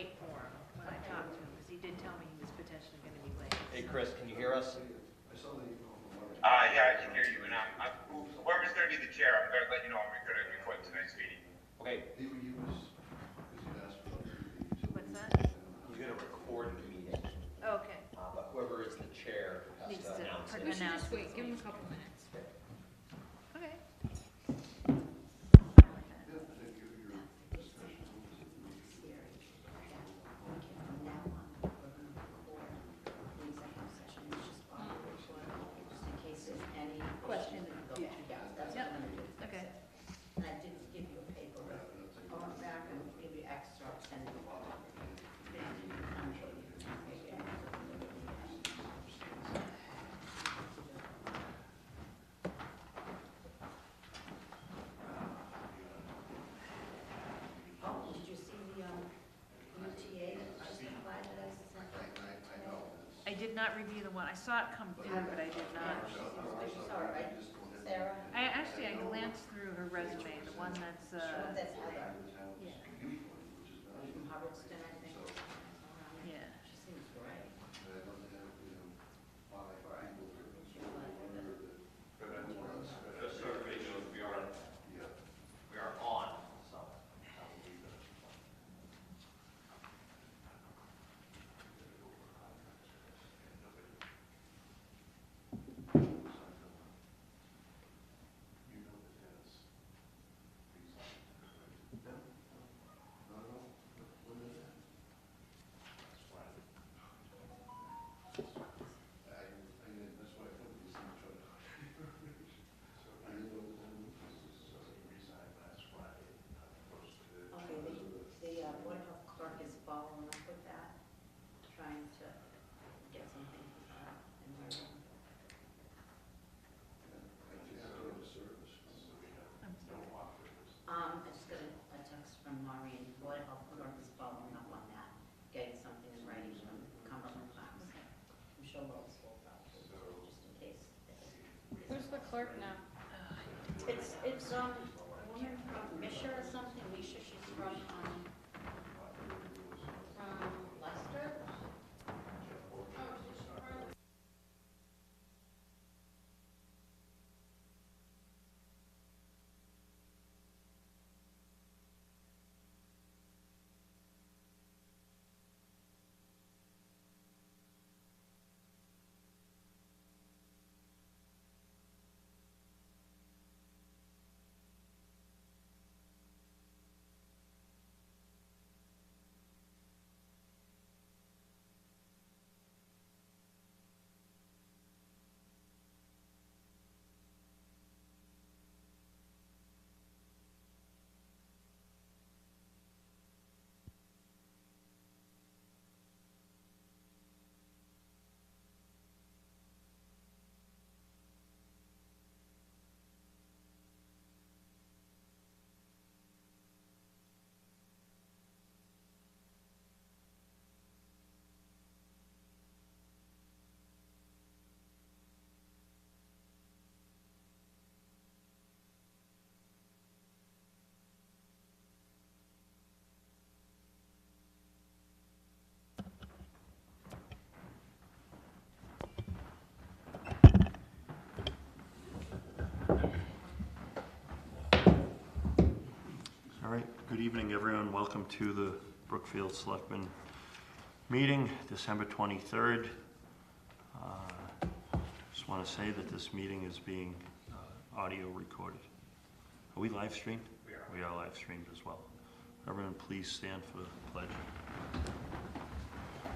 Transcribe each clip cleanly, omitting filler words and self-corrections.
wait for him when I talked to him, because he did tell me he was potentially going to be late. Hey, Chris, can you hear us? Yeah, I can hear you, and whoever's gonna be the chair, I'm gonna let you know I'm gonna record tonight's meeting. Okay. What's that? He's gonna record the meeting, Okay. but whoever is the chair has Needs to to announce put it. an announcement. Wait, give him a couple minutes. Okay. Question in the future. Yep. Okay. And I did give you a paper, I went back and give you excerpts and. Oh, did you see the, UTA just applied that I sent? I did not review the one. I saw it come through, but I did not. You saw it, right, Sarah? I glanced through her resume, the one that's, That's Heather. yeah, From Hubbardston, I think. yeah. She seems great. The survey shows we are on, so. Okay, the Board of Health clerk is following up with that, trying to get something in writing. I just got a text from Maureen, Board of Health clerk is following up on that, getting something in writing from Cumberland Farms. I'm sure Lois will probably, just in case. Who's the clerk now? It's a woman from Misha or something, Misha, she's from Leicester? All right, good evening, everyone. Welcome to the Brookfield Selectmen meeting, December 23rd. Just want to say that this meeting is being audio recorded. Are we live streamed? We are. We are live streamed as well. Everyone, please stand for the pledge. I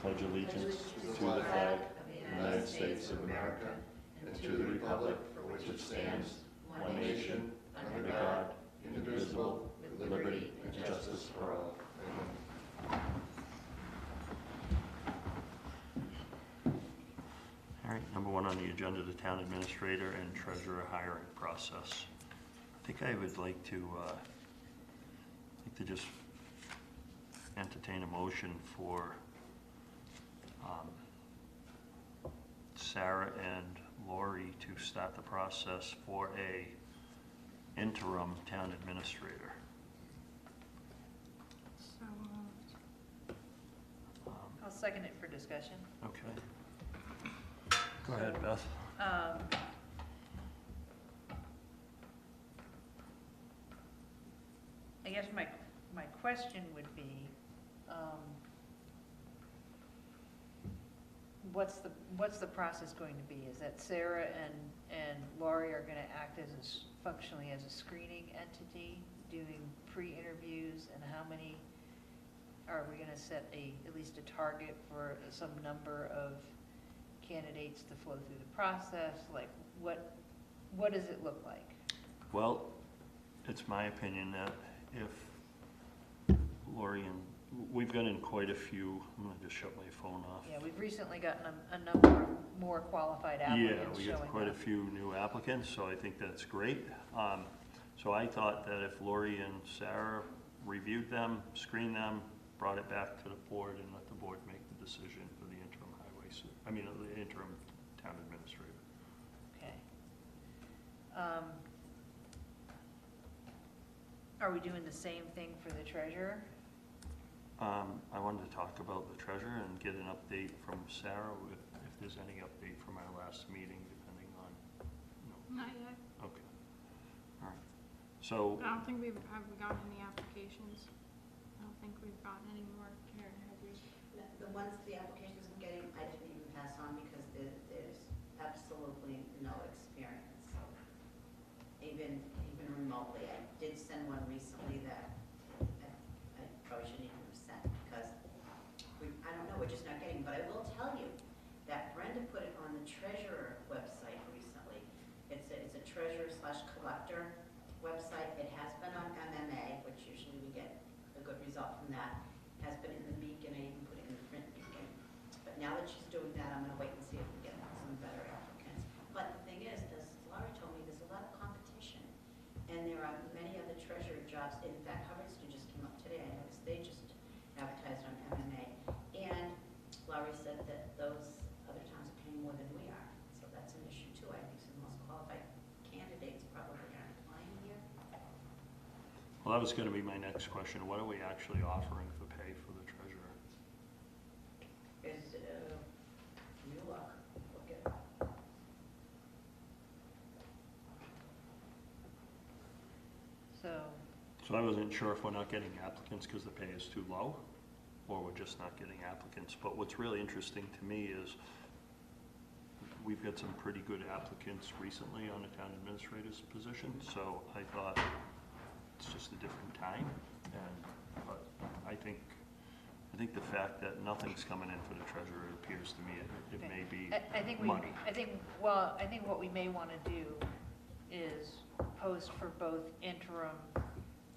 pledge allegiance to the flag of the United States of America and to the republic for which it stands, one nation, under God, indivisible, with liberty and justice for all. All right, number one on the agenda, the town administrator and treasurer hiring process. I think I would like to just entertain a motion for Sarah and Lori to start the process for a interim town administrator. So So moved. I'll second it for discussion. Okay. Go ahead, Beth. I guess my question would be, what's the process going to be? Is that Sarah and Laurie are gonna act as functionally as a screening entity, doing pre-interviews, and how many, are we gonna set at least a target for some number of candidates to flow through the process? Like, what does it look like? Well, it's my opinion that if Lori and, we've gotten quite a few, I'm gonna just shut my phone off. Yeah, we've recently gotten a number of more qualified Yeah, applicants we showing got up. quite a few new applicants, so I think that's great. So I thought that if Lori and Sarah reviewed them, screened them, brought it back to the board, and let the board make the decision for the interim the interim town administrator. Okay. Are we doing the same thing for the treasurer? I wanted to talk about the treasurer and get an update from Sarah if there's any update from our last meeting, depending on, Not yet. okay. All right. So, I don't think have we gotten any applications. I don't think we've gotten any more, Karen, have we? The ones, the applications I'm getting, I didn't even pass on because there's absolutely no experience. So even remotely, I did send one recently that I probably shouldn't even have sent because I don't know, we're just not getting, but I will tell you that Brenda put it on the treasurer website recently. It's a treasurer/collector website. It has been on MMA, which usually we get a good result from that. It has been in the Beacon, I even put it in the print Beacon. But now that she's doing that, I'm gonna wait and see if we get some better applicants. But the thing is, as Laura told me, there's a lot of competition. And there are many other treasurer jobs. In fact, Hubbardston just came up today. I noticed they just advertised on MMA. And Laurie said that those other towns are paying more than we are. So that's an issue too. I think some of the most qualified candidates probably aren't applying here. well, that was gonna be my next question. What are we actually offering for pay for the treasurer? Is, you look at So I wasn't sure if we're not getting applicants because the pay is too low, or we're just not getting applicants. But what's really interesting to me is we've got some pretty good applicants recently on the town administrator's position, so I thought it's just a different time. But I think the fact that nothing's coming in for the treasurer appears to me it Okay. may be I think money. I think what we may want to do is post for both interim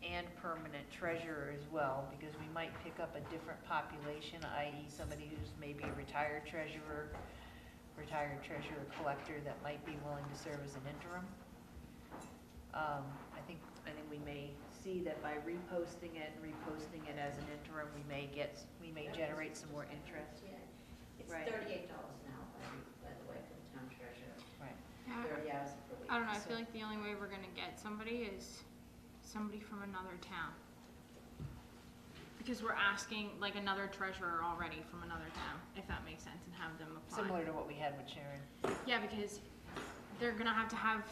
and permanent treasurer as well, because we might pick up a different population, i.e. somebody who's maybe a retired treasurer collector that might be willing to serve as an interim. I think we may see that by reposting it as an interim, we may generate some more interest. Yeah. It's Right. $38 now, by the way, for the town treasurer. Right. Yeah, 30 hours per week. I don't know, I So- feel like the only way we're gonna get somebody is somebody from another town. Because we're asking like another treasurer already from another town, if that makes sense, and have them apply. Similar to what we had with Sharon. Yeah, because they're gonna have to have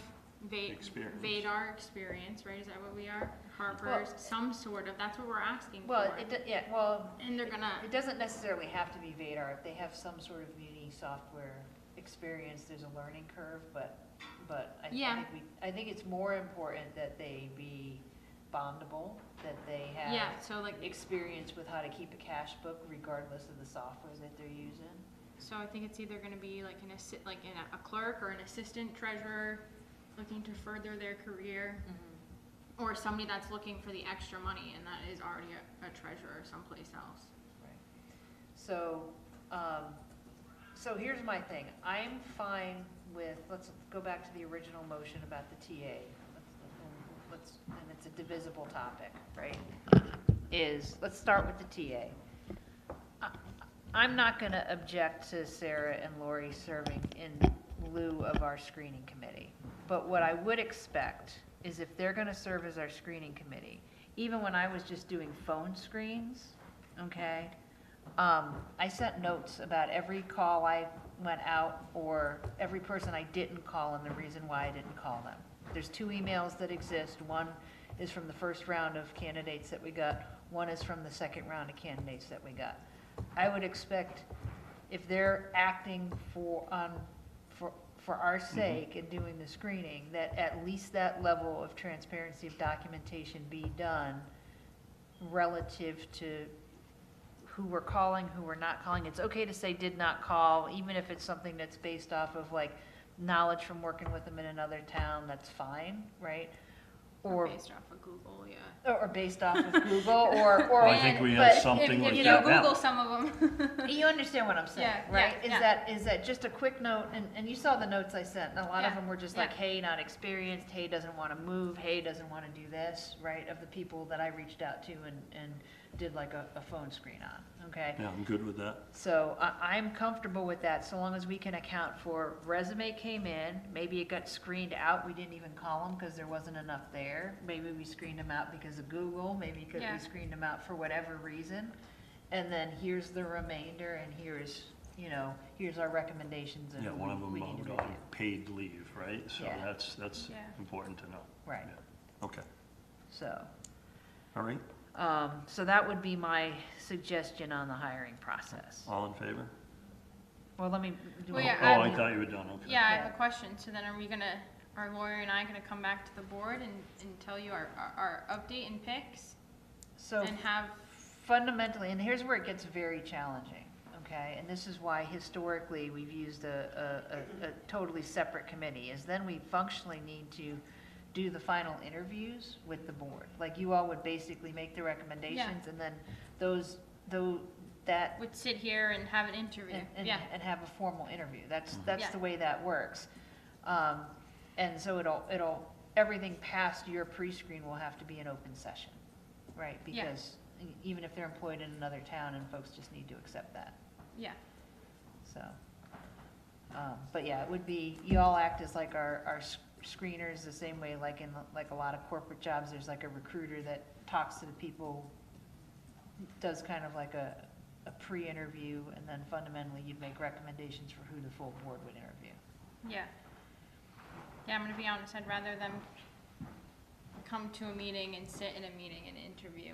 Experience. Vadar experience, right? Is that what we are? Harper's, Well- some sort of, that's what we're asking Well, for. And they're gonna, it doesn't necessarily have to be Vadar. If they have some sort of Muni software experience, there's a learning curve, but Yeah. I think it's more important that they be bondable, that they have yeah, so like, experience with how to keep a cash book regardless of the software that they're using. so I think it's either gonna be like a clerk or an assistant treasurer looking to further their career, or somebody that's looking for the extra money and that is already a treasurer someplace else. Right. So, so here's my thing. I'm fine with, let's go back to the original motion about the TA. And it's a divisible topic, right? Let's start with the TA. I'm not gonna object to Sarah and Lori serving in lieu of our screening committee. But what I would expect is if they're gonna serve as our screening committee, even when I was just doing phone screens, okay, I sent notes about every call I went out or every person I didn't call and the reason why I didn't call them. There's 2 emails that exist. One is from the first round of candidates that we got. One is from the second round of candidates that we got. I would expect if they're acting for our sake and doing the screening, that at least that level of transparency of documentation be done relative to who we're calling, who we're not calling. It's okay to say did not call, even if it's something that's based off of like knowledge from working with them in another town, that's fine, right? Or based off of Google, yeah. Or based off of Google, or. Well, I think we have but something like If you that now. Google some of them. you understand what I'm saying, Yeah, right? yeah. Is that just a quick note, and you saw the notes I sent, and a lot of Yeah, them were just yeah. like, hey, not experienced, hey, doesn't wanna move, hey, doesn't wanna do this, right? Of the people that I reached out to and did like a phone screen on, okay? Yeah, I'm good with that. So I'm comfortable with that, so long as we can account for resume came in, maybe it got screened out, we didn't even call them because there wasn't enough there. Maybe we screened them out because of Google, maybe Yeah. we screened them out for whatever reason. And then here's the remainder, and here's our recommendations of Yeah, who one of them we need to on review. paid leave, right? So Yeah. that's Yeah. important to know. Right, Yeah. Okay, so, all right, so that would be my suggestion on the hiring process. all in favor? Well, let me do. Well, a- yeah, Oh, I- I thought you were done, okay. Yeah, I Yeah. have a question. So then are lawyer and I gonna come back to the board and tell you our update and picks? So. And have, Fundamentally, and here's where it gets very challenging, okay? And this is why historically we've used a totally separate committee, is then we functionally need to do the final interviews with the board. Like you all would basically make the recommendations and then that would sit here and have an interview. Yeah, and have a formal interview. That's Yeah. the way that works. And so everything past your pre-screen will have to be an open session, right? Yeah. Because even if they're employed in another town and folks just need to accept that, yeah, so. But yeah, it would be, you all act as like our screeners the same way, like in like a lot of corporate jobs, there's like a recruiter that talks to the people, does kind of like a pre-interview, and then fundamentally you'd make recommendations for who the full board would interview. yeah. Yeah, I'm gonna be honest, I'd rather them come to a meeting and sit in a meeting and interview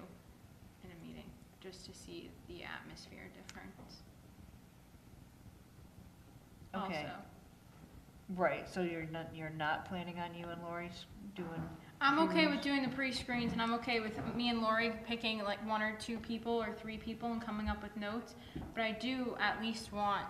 in a meeting, just to see the atmosphere difference. Okay. Also. Right, so you're not planning on you and Lori's doing? I'm okay pre-reads? with doing the pre-screens, and I'm okay with me and Lori picking like 1 or 2 people or 3 people and coming up with notes, but I do at least want,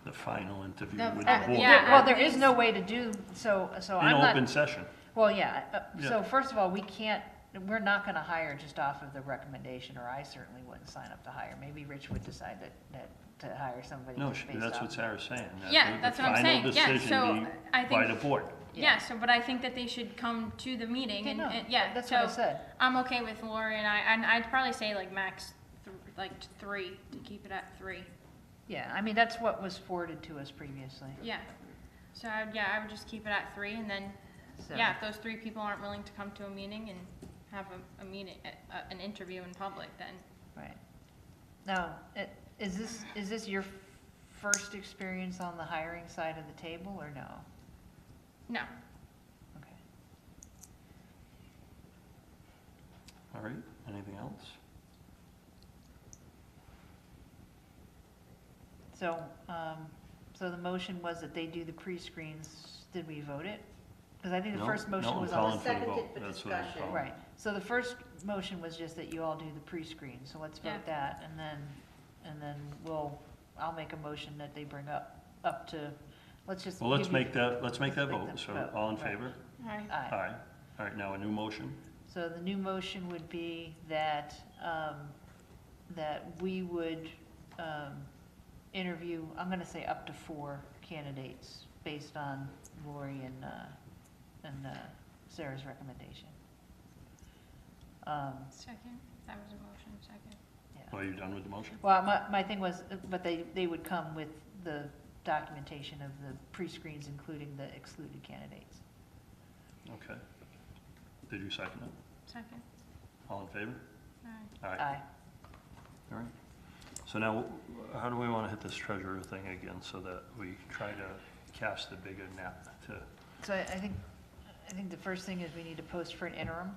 The final interview The- with the board. yeah, Well, at there is least- no way to do, so In I'm not. open session. Well, yeah, Yeah. so first of all, we're not gonna hire just off of the recommendation, or I certainly wouldn't sign up to hire. Maybe Rich would decide that to hire somebody No, just based that's off. what Sarah's saying. that Yeah, the that's what I'm saying. Yeah, Final so decision I be think- by the board. yeah, so, but I think that they should come to the meeting, Yeah, and, no, yeah, that's so. what I said. I'm okay with Lori and I'd probably say like max, like 3, to keep it at 3. Yeah, I mean, that's what was forwarded to us previously, Yeah, so I would just keep it at 3, and then, so. yeah, if those 3 people aren't willing to come to a meeting and have a meeting, an interview in public, then, Right. Now, is this your first experience on the hiring side of the table, or no? no. Okay. All right, anything else? So the motion was that they do the pre-screens. Did we vote it? Because I think the No, first motion no, was I'm on calling for the Seconded vote. for That's what I'm discussion. calling. Right, so the first motion was just that you all do the pre-screen, so let's Yeah. vote that, and then I'll make a motion that they bring up to, let's just. Well, let's give you- make that let's make vote. the So vote, all in right. favor? Alright, Aye. Aye. All right, now a new motion. So the new motion would be that, that we would, interview, I'm gonna say up to 4 candidates based on Lori and Sarah's recommendation. second, that was a motion, second. Are you done with the motion? Well, my thing was, but they would come with the documentation of the pre-screens, including the excluded candidates. Okay. Did you second it? Second. All in favor? Aye. Aye. All right. So now, how do we want to hit this treasurer thing again so that we try to cast a bigger net to, So I think the first thing is we need to post for an interim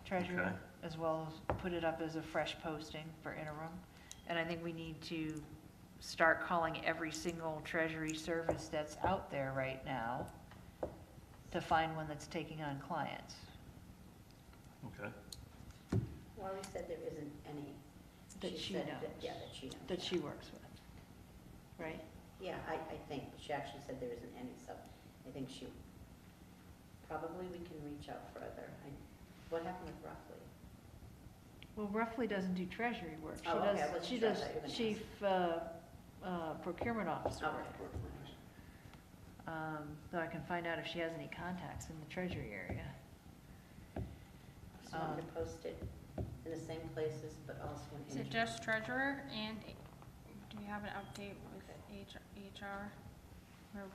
treasurer, Okay. as well as put it up as a fresh posting for interim. And I think we need to start calling every single treasury service that's out there right now to find one that's taking on clients. okay? Laurie said there isn't any. That she said knows. Yeah, that she knows. That she works with, right? Yeah, I think, she actually said there isn't any, so I think probably we can reach out further. What happened with Roughly? Well, Roughly doesn't do treasury work. Oh, okay, I wasn't She sure. I does thought you were gonna chief, procurement officer Okay. work. Though I can find out if she has any contacts in the treasury area. Just wanted to post it in the same places, but also in. Is it just treasurer and do we have an update with HR? Or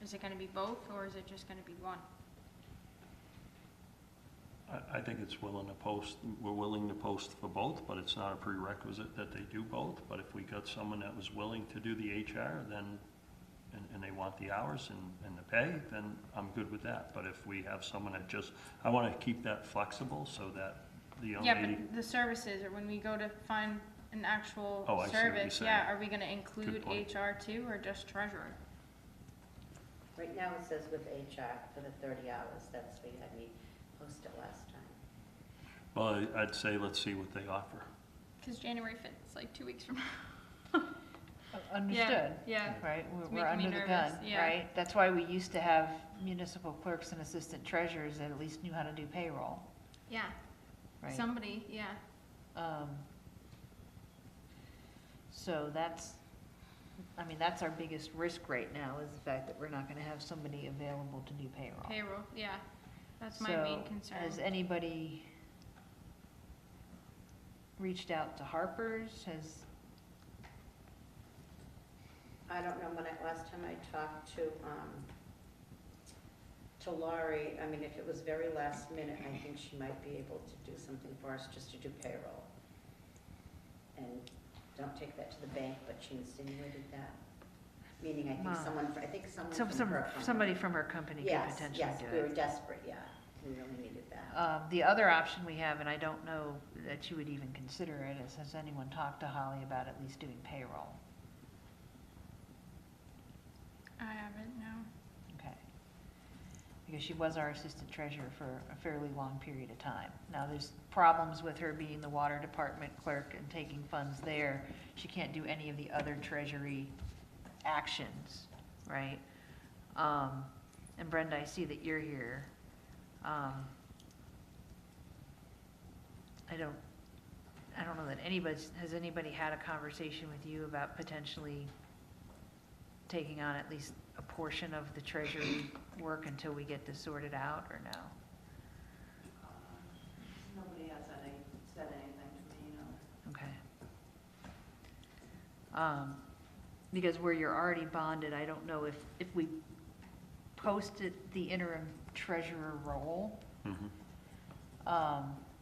is it gonna be both or is it just gonna be one? I think it's willing to post, we're willing to post for both, but it's not a prerequisite that they do both. But if we got someone that was willing to do the HR, then, and they want the hours and the pay, then I'm good with that. But if we have someone that just, I want to keep that flexible so that the young Yeah, lady. but the services, or when we go to find an actual Oh, I see what you're service, saying. yeah, are we gonna include point. HR too or just treasurer? Right now it says with HR for the 30 hours, that's what you had me post it last time. Well, I'd say let's see what they offer. Cause January 5th, it's like 2 weeks from now. Understood, Yeah, right? It's We're making me under the nervous, gun, yeah. right? That's why we used to have municipal clerks and assistant treasurers that at least knew how to do payroll, yeah, right? somebody, yeah. So that's, I mean, that's our biggest risk right now, is the fact that we're not gonna have somebody available to do payroll. Payroll, yeah, that's my main concern. So, has anybody reached out to Harper's? I don't know, last time I talked to Laurie, I mean, if it was very last minute, I think she might be able to do something for us, just to do payroll. And don't take that to the bank, but she insinuated that. Meaning, I think Wow. someone from her company. Somebody from her company could Yes, potentially yes, do we were it. desperate, yeah, we really needed that. The other option we have, and I don't know that you would even consider it, is has anyone talked to Holly about at least doing payroll? I haven't, no. Okay. Because she was our assistant treasurer for a fairly long period of time. Now, there's problems with her being the water department clerk and taking funds there. She can't do any of the other treasury actions, right? And Brenda, I see that you're here. I don't know that has anybody had a conversation with you about potentially taking on at least a portion of the treasury work until we get this sorted out, or no? Nobody has said anything to me, no. Okay. Because where you're already bonded, I don't know if we posted the interim treasurer role,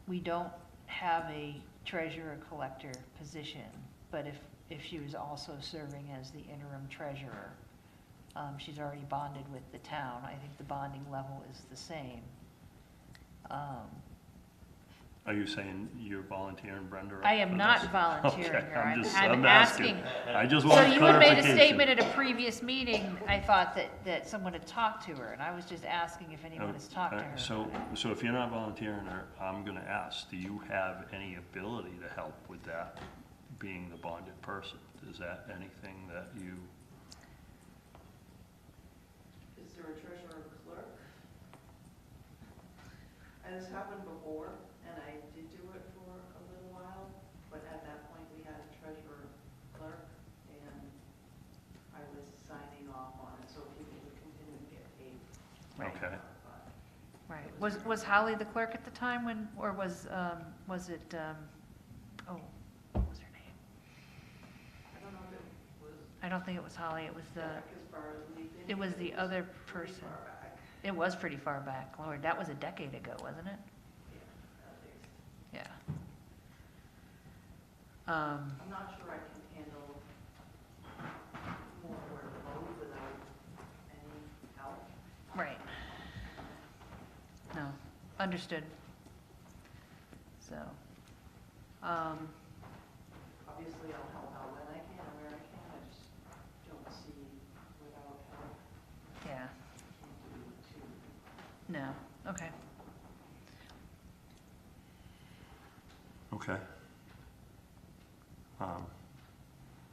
we don't have a treasurer collector position, but if she was also serving as the interim treasurer, she's already bonded with the town. I think the bonding level is the same. Are you saying you're volunteering, Brenda? I am for not this? volunteering Okay, her. I'm asking. I just So want you had made a clarification. statement at a previous meeting, I thought that someone had talked to her, and I was just asking if anyone has talked to her. So if you're not volunteering her, I'm gonna ask, do you have any ability to help with that, being the bonded person? Is that anything that you, Is there a treasurer clerk? This happened before, and I did do it for a little while, but at that point, we had a treasurer clerk, and I was signing off on it, so people would continue to get paid. Right. okay? Right. Was Holly the clerk at the time when, or was it, what was her name? I don't know if it was I don't think it was Holly, it was back as far as leaving. it was the other Pretty person. far back, It was pretty far back, Lord, that was a decade ago, wasn't it? yeah, at least. Yeah. Um, I'm not sure I can handle more workload without any help. right. No, understood. So, Obviously, I'll help out when I can, where I can, I just don't see without help, yeah, can't do two. no, okay. Okay.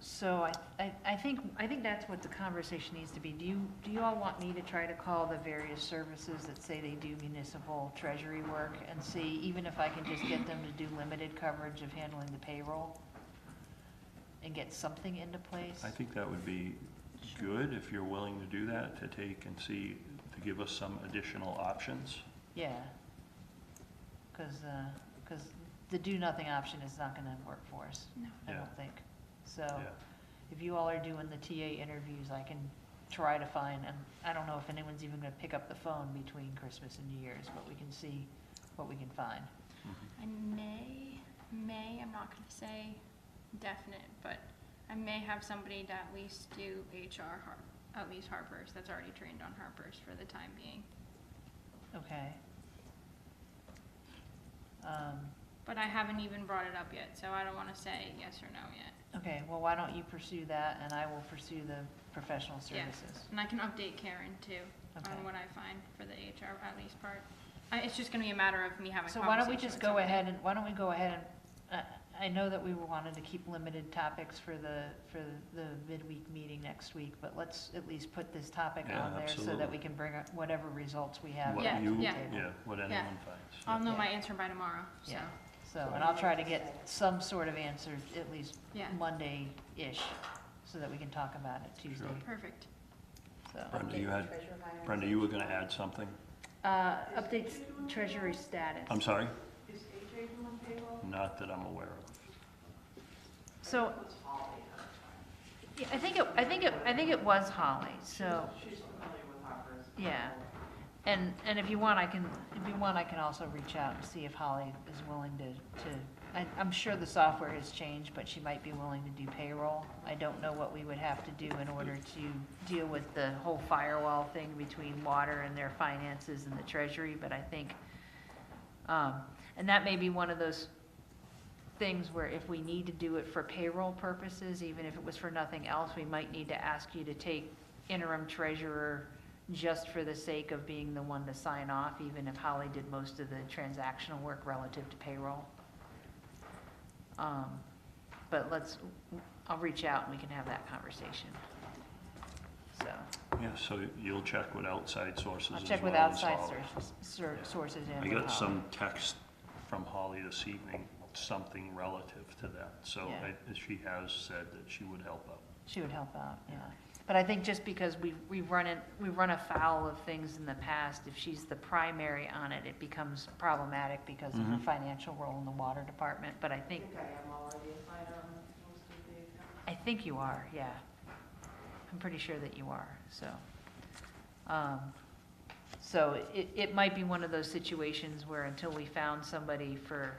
So I think that's what the conversation needs to be. Do you all want me to try to call the various services that say they do municipal treasury work and see, even if I can just get them to do limited coverage of handling the payroll and get something into place? I think that would be good if you're willing to do that, to take and see, to give us some additional options. Yeah. Because the do-nothing option is not gonna work for us, No. I Yeah. don't think. So, Yeah. if you all are doing the TA interviews, I can try to find, and I don't know if anyone's even gonna pick up the phone between Christmas and New Year's, but we can see what we can find. I may, I'm not gonna say definite, but I may have somebody to at least do HR, at least Harper's, that's already trained on Harper's for the time being. Okay. But I haven't even brought it up yet, so I don't wanna say yes or no yet. Okay, well, why don't you pursue that, and I will pursue the professional Yeah. services. And I can update Karen too, Okay. on what I find for the HR at least part. It's just gonna be a matter of me having a So conversation why don't we just with go somebody. ahead and, I know that we wanted to keep limited topics for the midweek meeting next week, but let's at least put this topic Yeah, on there so that absolutely. we can bring up whatever results we have. What Yeah, you, yeah. yeah, what anyone finds. I'll know Yeah. my answer by tomorrow, so. Yeah. So, and I'll try to get some sort of answer at least Yeah. Monday-ish, so that we can talk about it Tuesday, Perfect. so. Brenda, you had, Treasurer hiring. Brenda, you were gonna add something? Updates treasury status. I'm sorry? Is AJ doing payroll? Not that I'm aware of. So, It was Holly at the time. yeah, I think it was Holly, so, She's familiar with Harper's. yeah. And if you want, I can also reach out and see if Holly is willing I'm sure the software has changed, but she might be willing to do payroll. I don't know what we would have to do in order to deal with the whole firewall thing between water and their finances and the treasury, but I think, and that may be one of those things where if we need to do it for payroll purposes, even if it was for nothing else, we might need to ask you to take interim treasurer just for the sake of being the one to sign off, even if Holly did most of the transactional work relative to payroll. But I'll reach out and we can have that conversation. So, Yeah, so you'll check with outside sources I'll as check with well as outside Holly. sources and I with got Holly. some text from Holly this evening, something relative to that. So Yeah. she has said that she would help out. She would help out, yeah. But I think just because we've run afoul of things in the past, if she's the primary on it, it becomes problematic because of her Mhm. financial role in the water department. But I I think, think I am already assigned on most of the accounts. I think you are, yeah. I'm pretty sure that you are, so. So it might be one of those situations where until we found somebody for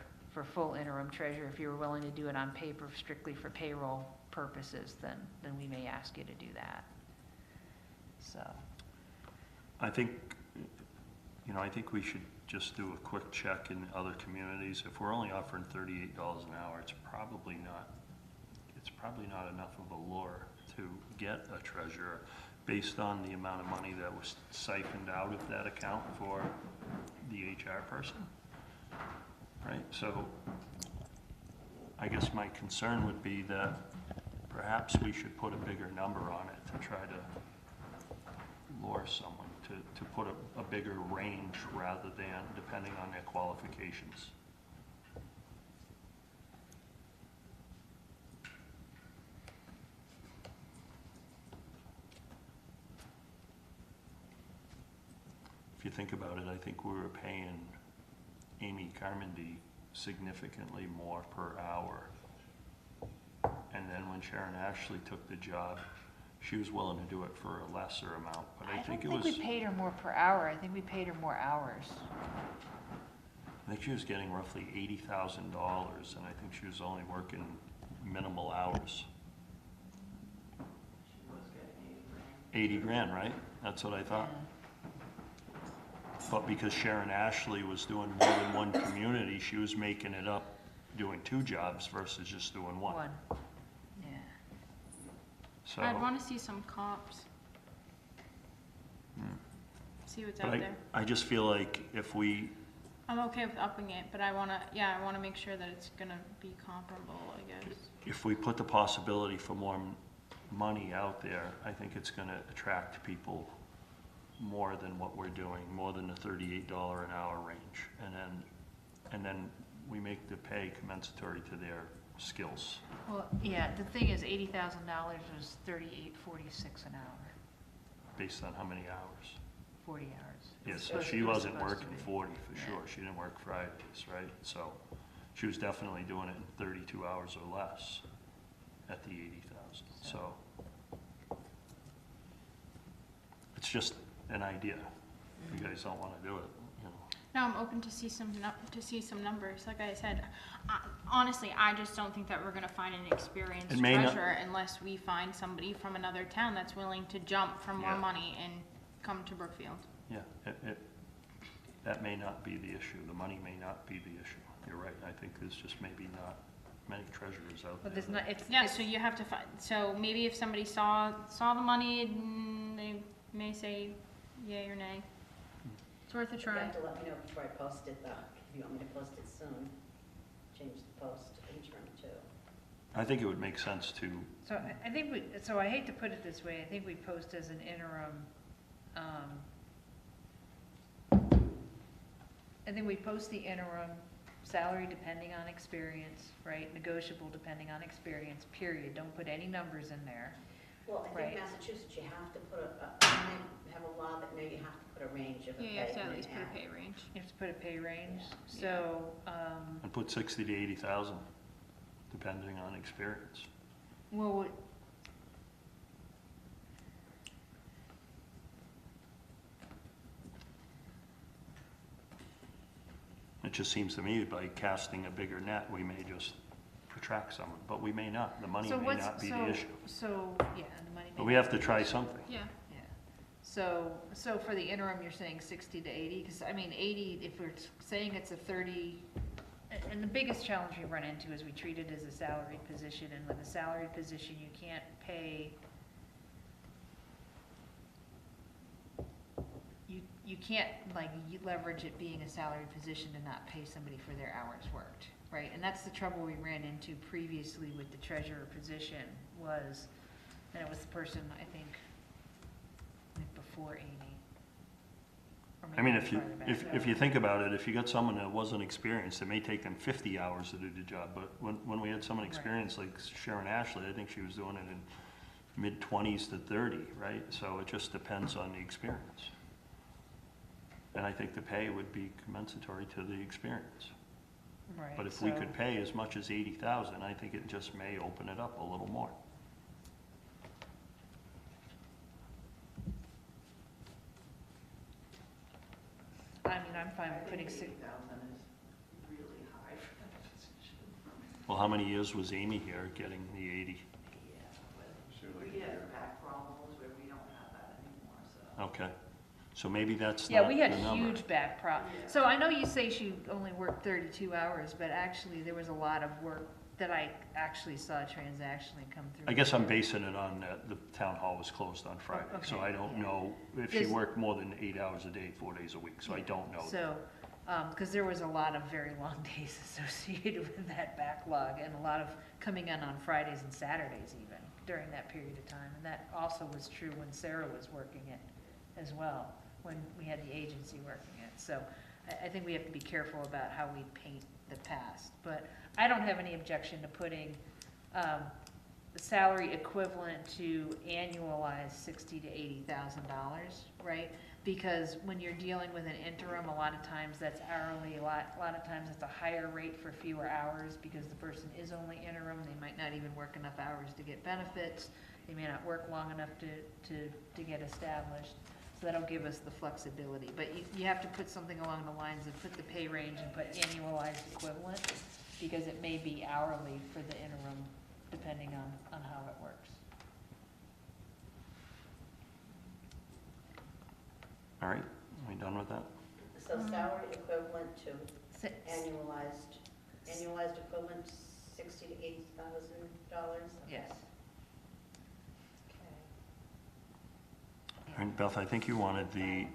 full interim treasurer, if you were willing to do it on paper strictly for payroll purposes, then we may ask you to do that. So, I think, I think we should just do a quick check in other communities. If we're only offering $38 an hour, it's probably not enough of a lure to get a treasurer based on the amount of money that was siphoned out of that account for the HR person. Right, so I guess my concern would be that perhaps we should put a bigger number on it to try to lure someone, to put a bigger range rather than depending on their qualifications. If you think about it, I think we were paying Amy Carmody significantly more per hour. And then when Sharon Ashley took the job, she was willing to do it for a lesser amount, but I think it was, we paid her more per hour. I think we paid her more hours. I think she was getting roughly $80,000, and I think she was only working minimal hours. She was getting 80 grand, right? That's what I thought. But because Sharon Ashley was doing more than one community, she was making it up doing 2 jobs versus just doing one. One, yeah. So, I'd wanna see some comps. See what's but out there. I just feel like if we, I'm okay with upping it, but I wanna make sure that it's gonna be comparable, I guess. if we put the possibility for more money out there, I think it's gonna attract people more than what we're doing, more than the $38 an hour range. And then we make the pay commensurate to their skills. Well, yeah, the thing is, $80,000 was $38.46 an hour, Based on how many hours? 40 hours. Yeah, It's so supposed- she it was wasn't supposed to working be. 40 for Yeah. sure. She didn't work Fridays, right? So she was definitely doing it in 32 hours or less at the 80,000. So it's just an idea. If you guys don't want to do it, you know. No, I'm open to see some numbers. Like I said, honestly, I just don't think that we're gonna find an experienced It may not- treasurer unless we find somebody from another town that's willing to jump for more Yeah. money and come to Brookfield. Yeah, that may not be the issue. The money may not be the issue. You're right. I think there's just maybe not many treasurers out But there. there's not, it's. Yeah, it's- so you have to find, so maybe if somebody saw the money, they may say yay or nay. It's worth a You try. have to let me know before I post it, though, if you want me to post it soon. Change the post interim too. I think it would make sense to, So I think so I hate to put it this way, I think we post as an interim, I think we post the interim salary depending on experience, right? Negotiable depending on experience, period. Don't put any numbers in there. Well, I Right. think Massachusetts, you have to put they have a law that maybe you have to put a range of a Yeah, you have to pay at in least put a there. pay range. You have to put a pay range, Yeah. so, and put 60 to 80,000, depending on experience. well, It just seems to me by casting a bigger net, we may just attract someone, but we may not. The money so may what's, not be so, the issue. so, yeah, the money. But may we not have to be the try issue. something. Yeah. Yeah, so for the interim, you're saying 60 to 80, because, I mean, 80, if we're saying it's a 30, and the biggest challenge we run into is we treat it as a salaried position, and with a salaried position, you can't pay, you can't, like, you leverage it being a salaried position to not pay somebody for their hours worked, right? And that's the trouble we ran into previously with the treasurer position was, and it was the person, I think before Amy. Or I mean, maybe if you, farther back. if you think about it, if you got someone that wasn't experienced, it may take them 50 hours to do the job, but when we had someone Right. experienced, like Sharon Ashley, I think she was doing it in mid-20s to 30, right? So it just depends on the experience. And I think the pay would be commensurate to the experience. Right, But if we so- could pay as much as 80,000, I think it just may open it up a little more. I mean, I'm fine with putting 80,000 is really high for that position. Well, how many years was Amy here getting the 80? Yeah, Sure, but like we a year. have back problems where we don't have that anymore, so. Okay, so maybe that's Yeah, not we had the number. huge back Yeah. So I know you say she only worked 32 hours, but actually there was a lot of work that I actually saw transactionally come through. I guess I'm basing it on that the town hall was closed on Friday, so okay, I don't yeah. know if she Does- worked more than 8 hours a day, 4 days a week, so I don't know. So, because there was a lot of very long days associated with that backlog and a lot of coming in on Fridays and Saturdays even during that period of time. And that also was true when Sarah was working it as well, when we had the agency working it. So I think we have to be careful about how we paint the past. But I don't have any objection to putting the salary equivalent to annualized $60,000 to $80,000, right? Because when you're dealing with an interim, a lot of times that's hourly, a lot of times it's a higher rate for fewer hours because the person is only interim, they might not even work enough hours to get benefits, they may not work long enough to get established, so that'll give us the flexibility. But you have to put something along the lines of put the pay range and put annualized equivalent, because it may be hourly for the interim depending on how it works. All right, are we done with that? So salary equivalent to Six. annualized equivalent, $60,000 to $80,000? Yes. All right, Beth, I think you wanted the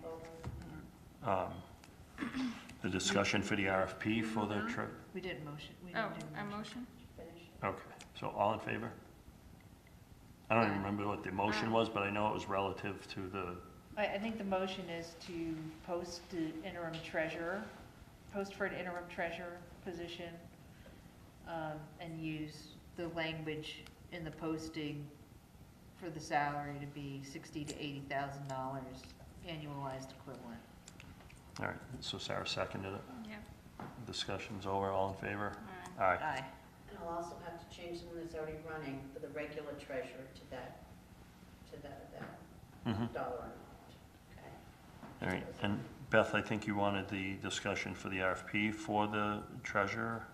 discussion for the RFP for the trip. We did motion, we Oh, didn't do a motion? Finish. Okay, so all in favor? I don't even remember what the motion was, but I know it was relative to the, I think the motion is to post the interim treasurer, post for an interim treasurer position, and use the language in the posting for the salary to be $60,000 to $80,000 annualized equivalent. all right, so Sarah seconded it. Yeah. Discussion's over, all in favor? All right. Aye. Aye. And I'll also have to change the one that's already running for the regular treasurer to that Mhm. dollar amount, okay? All right, and Beth, I think you wanted the discussion for the RFP for the treasurer?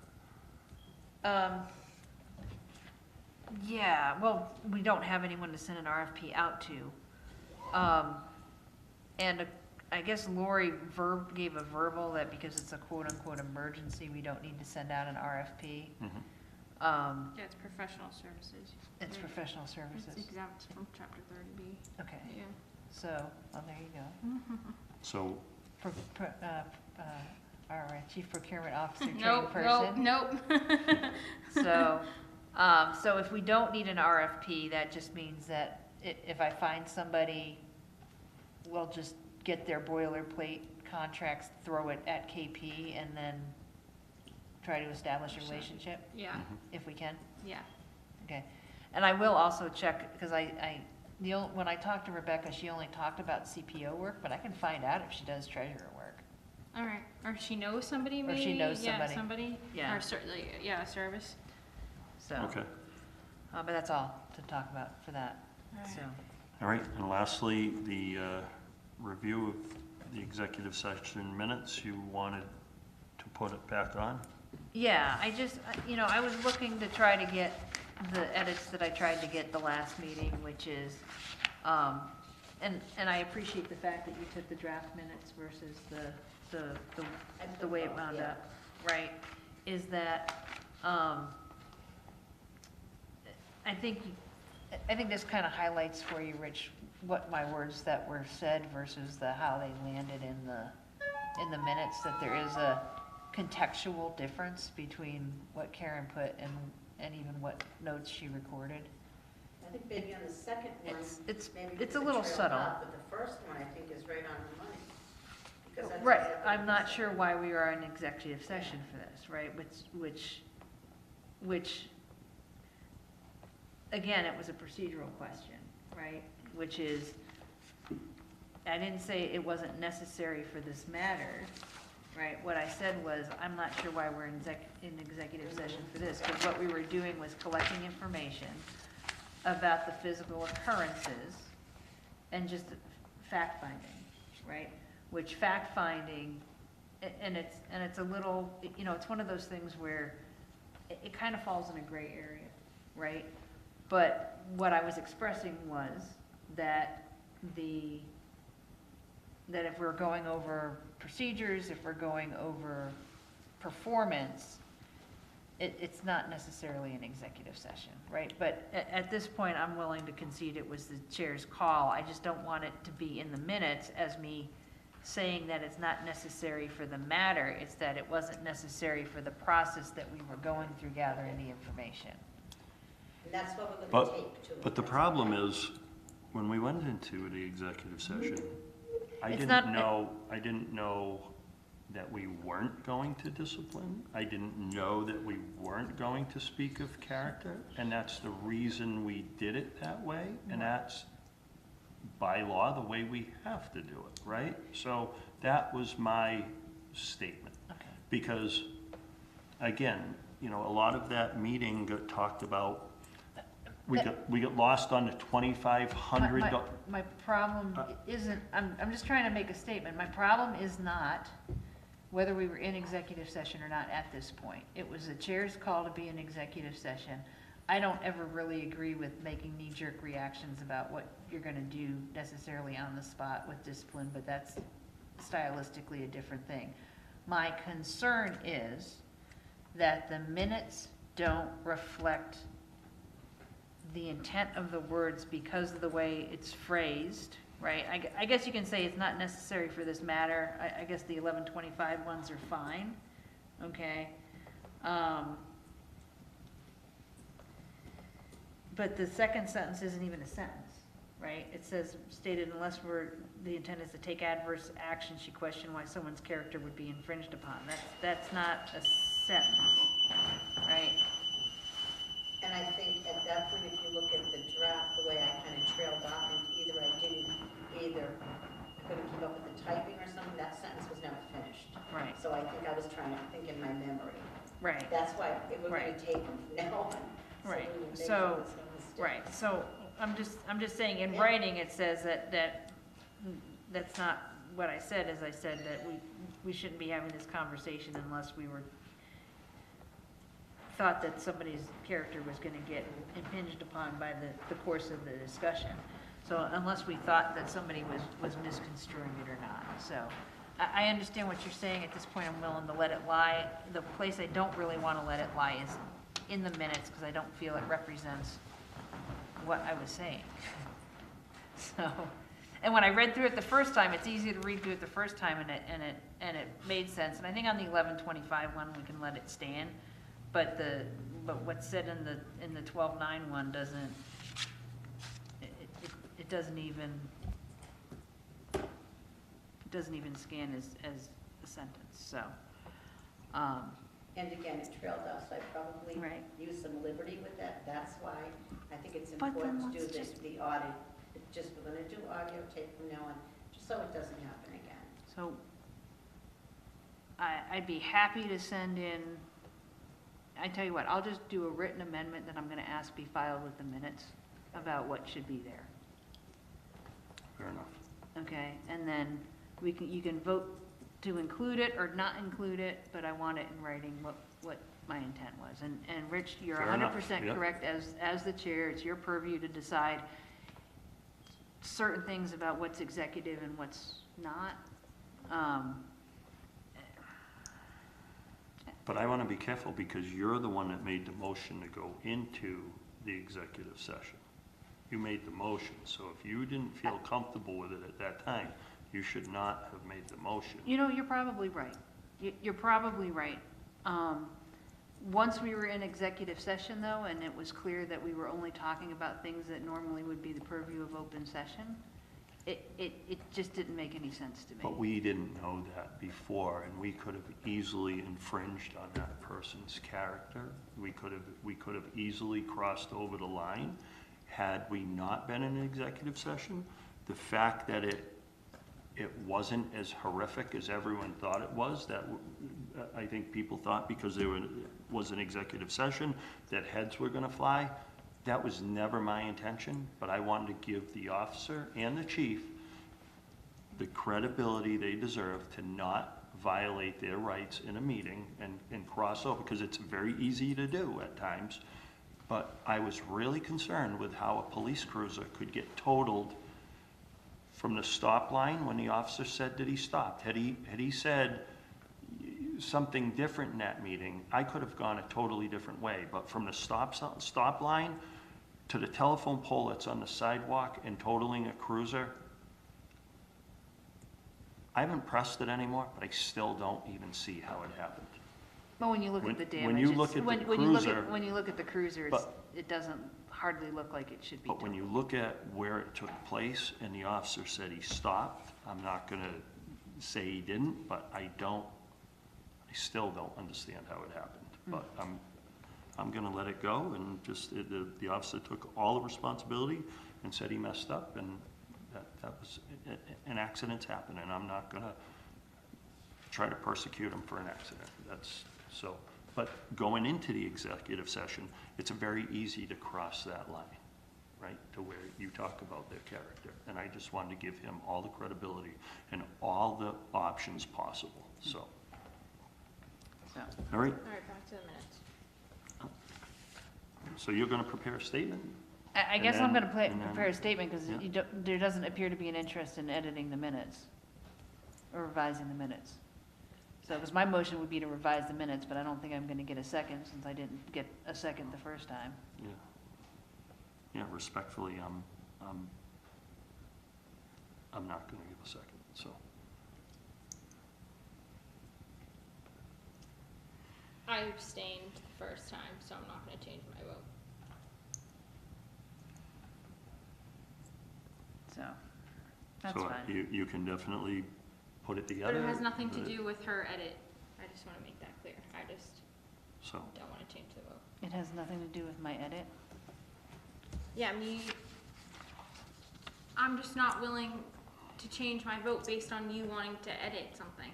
Yeah, well, we don't have anyone to send an RFP out to. And I guess Lori gave a verbal that because it's a quote-unquote emergency, we don't need to send out an RFP. Mhm. Yeah, it's professional services. It's Right. professional It's services. exempt from chapter 30B. Okay, Yeah. so, well, there you go. So, Our chief procurement officer trained Nope, person. nope, nope. So, so if we don't need an RFP, that just means that if I find somebody, we'll just get their boilerplate contracts, throw it at KP, and then try to establish a relationship, Yeah, mhm. if we can. yeah. Okay. And I will also check, because when I talked to Rebecca, she only talked about CPO work, but I can find out if she does treasurer work. All right, or she knows somebody Or maybe? she knows Yeah, somebody. somebody? Yeah. Or certainly, yeah, a service. So, Okay, but that's all to talk about for that, Alright. so. all right, and lastly, the review of the executive session minutes, you wanted to put it back on? Yeah, I was looking to try to get the edits that I tried to get the last meeting, which is, and I appreciate the fact that you took the draft minutes versus the way it wound Yeah. up, right? Is that, I think this kind of highlights for you, Rich, what my words that were said versus how they landed in the minutes, that there is a contextual difference between what Karen put and even what notes she recorded. I think maybe on the second one, It's maybe a it's little subtle. But the first one, I think, is right on the money. Because that's Right, exactly I'm what not you said. sure why we are in executive session for this, right? Which, again, it was a procedural question, right? Which is, I didn't say it wasn't necessary for this matter, right? What I said was, I'm not sure why we're in executive session for this, because what we were doing was collecting information about the physical occurrences and just fact-finding, right? Which fact-finding, and it's a little, it's one of those things where it kind of falls in a gray area, right? But what I was expressing was that that if we're going over procedures, if we're going over performance, it's not necessarily an executive session, right? But at this point, I'm willing to concede it was the chair's call. I just don't want it to be in the minutes as me saying that it's not necessary for the matter. It's that it wasn't necessary for the process that we were going through gathering the information. And that's what we're gonna take to. But the problem is, when we went into the executive session, I It's didn't not- know that we weren't going to discipline. I didn't know that we weren't going to speak of character, and that's the reason we did it that way, and that's by law the way we have to do it, right? So that was my statement. Okay. Because, again, a lot of that meeting got talked about, we got lost on the $2,500. My problem isn't, I'm just trying to make a statement. My problem is not whether we were in executive session or not at this point. It was the chair's call to be in executive session. I don't ever really agree with making knee-jerk reactions about what you're gonna do necessarily on the spot with discipline, but that's stylistically a different thing. My concern is that the minutes don't reflect the intent of the words because of the way it's phrased, right? I guess you can say it's not necessary for this matter. I guess the 1125 ones are fine, okay? But the second sentence isn't even a sentence, right? It says, stated unless the intent is to take adverse action, she questioned why someone's character would be infringed upon. That's not a sentence, right? And I think at that point, if you look at the draft, the way I kind of trailed off, and either I couldn't keep up with the typing or something, that sentence was never finished. Right. So I think I was trying to think in my memory. Right. That's why if we're Right. gonna take them from now on. Right. we would make So, this mistake. right, so I'm just saying, in Yeah. writing, it says that's not what I said, as I said that we shouldn't be having this conversation unless we thought that somebody's character was gonna get impinged upon by the course of the discussion. So unless we thought that somebody was misconstruing it or not, so. I understand what you're saying. At this point, I'm willing to let it lie. The place I don't really wanna let it lie is in the minutes, because I don't feel it represents what I was saying. So, and when I read through it the first time, it's easy to read through it the first time, and it made sense. And I think on the 1125 one, we can let it stand. But what's said in the 12.9 one doesn't, it doesn't even scan as a sentence, so. And again, it trailed off, so I probably Right. used some liberty with that. That's why I think it's But then important to do let's the audit. Just, we're gonna do audio tape from now on, just so it doesn't happen again. So I'd be happy to send in, I tell you what, I'll just do a written amendment that I'm gonna ask be filed with the minutes about what should be there, Fair enough. okay? And then you can vote to include it or not include it, but I want it in writing what my intent was. And Rich, you're Fair enough, 100% yep. correct, as the chair, it's your purview to decide certain things about what's executive and what's not. But I want to be careful because you're the one that made the motion to go into the executive session. You made the motion, so if you didn't feel comfortable with it at that time, you should not have made the motion. You know, you're probably right. You're probably right. Once we were in executive session, though, and it was clear that we were only talking about things that normally would be the purview of open session, it just didn't make any sense to me. But we didn't know that before, and we could have easily infringed on that person's character. We could have easily crossed over the line had we not been in an executive session. The fact that it wasn't as horrific as everyone thought it was, that I think people thought because was an executive session that heads were gonna fly. That was never my intention, but I wanted to give the officer and the chief the credibility they deserve to not violate their rights in a meeting and cross over, because it's very easy to do at times. But I was really concerned with how a police cruiser could get totaled from the stop line when the officer said that he stopped. Had he said something different in that meeting, I could have gone a totally different way. But from the stop line to the telephone pole that's on the sidewalk and totaling a cruiser, I haven't pressed it anymore, but I still don't even see how it happened. But when you look at the damage, when you look at the cruiser- when you look at the cruiser, But- it doesn't hardly look like it should be. But when you look at where it took place and the officer said he stopped, I'm not gonna say he didn't, but I still don't understand how it happened. But I'm gonna let it go, and just, the officer took all the responsibility and said he messed up, and that was, an accident's happened, and I'm not gonna try to persecute him for an accident. That's, so, but going into the executive session, it's very easy to cross that line, right? To where you talk about their character. And I just wanted to give him all the credibility and all the options possible, so. So, All right, All right, back to the minutes. So you're gonna prepare a statement? I guess And I'm then- gonna and then- prepare a statement, because Yeah. there doesn't appear to be an interest in editing the minutes, or revising the minutes. So, because my motion would be to revise the minutes, but I don't think I'm gonna get a second, since I didn't get a second the first time. Yeah. Yeah, respectfully, I'm not gonna give a second, so. I abstained the first time, so I'm not gonna change my vote. So, that's So fine. you can definitely put it But together. it has nothing to but- do with her edit. I just wanna make that clear. I just So, don't wanna change the vote. It has nothing to do with my edit? Yeah, I'm just not willing to change my vote based on you wanting to edit something.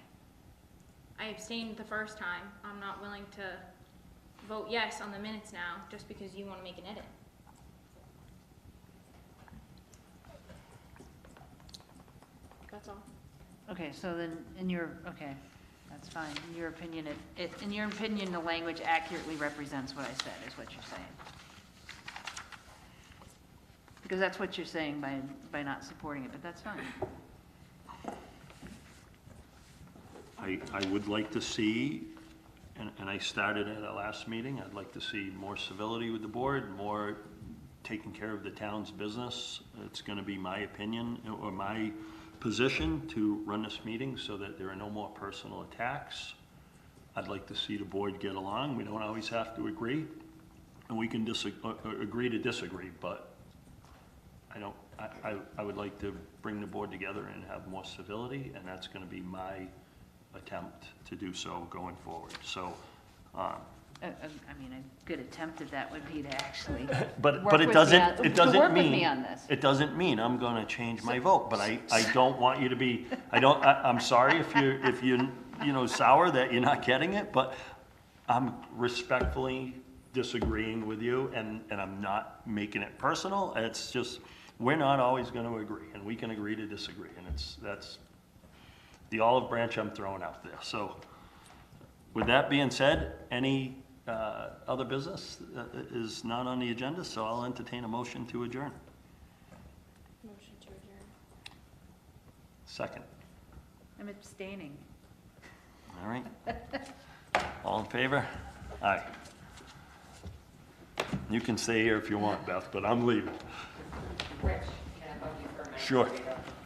I abstained the first time. I'm not willing to vote yes on the minutes now, just because you wanna make an edit. That's all. Okay, so then, okay, that's fine. In your opinion, in your opinion, the language accurately represents what I said, is what you're saying. Because that's what you're saying by not supporting it, but that's fine. I would like to see, and I started at our last meeting, I'd like to see more civility with the board, more taking care of the town's business. It's gonna be my opinion, or my position to run this meeting so that there are no more personal attacks. I'd like to see the board get along. We don't always have to agree, and we can agree to disagree, but I would like to bring the board together and have more civility, and that's gonna be my attempt to do so going forward. So, I mean, a good attempt at that would be to actually but work it with doesn't, me on- it doesn't to work with mean. me on this. It doesn't mean I'm gonna change my vote, but I don't want you to be, I'm sorry if you sour that you're not getting it, but I'm respectfully disagreeing with you, and I'm not making it personal. It's just, we're not always gonna agree, and we can agree to disagree, and that's the olive branch I'm throwing out there. So, with that being said, any other business is not on the agenda, so I'll entertain a motion to adjourn. Motion to adjourn. Second. I'm abstaining. All right. All in favor? Aye. You can stay here if you want, Beth, but I'm leaving. Rich, can I bug you for a minute? Sure. before you go?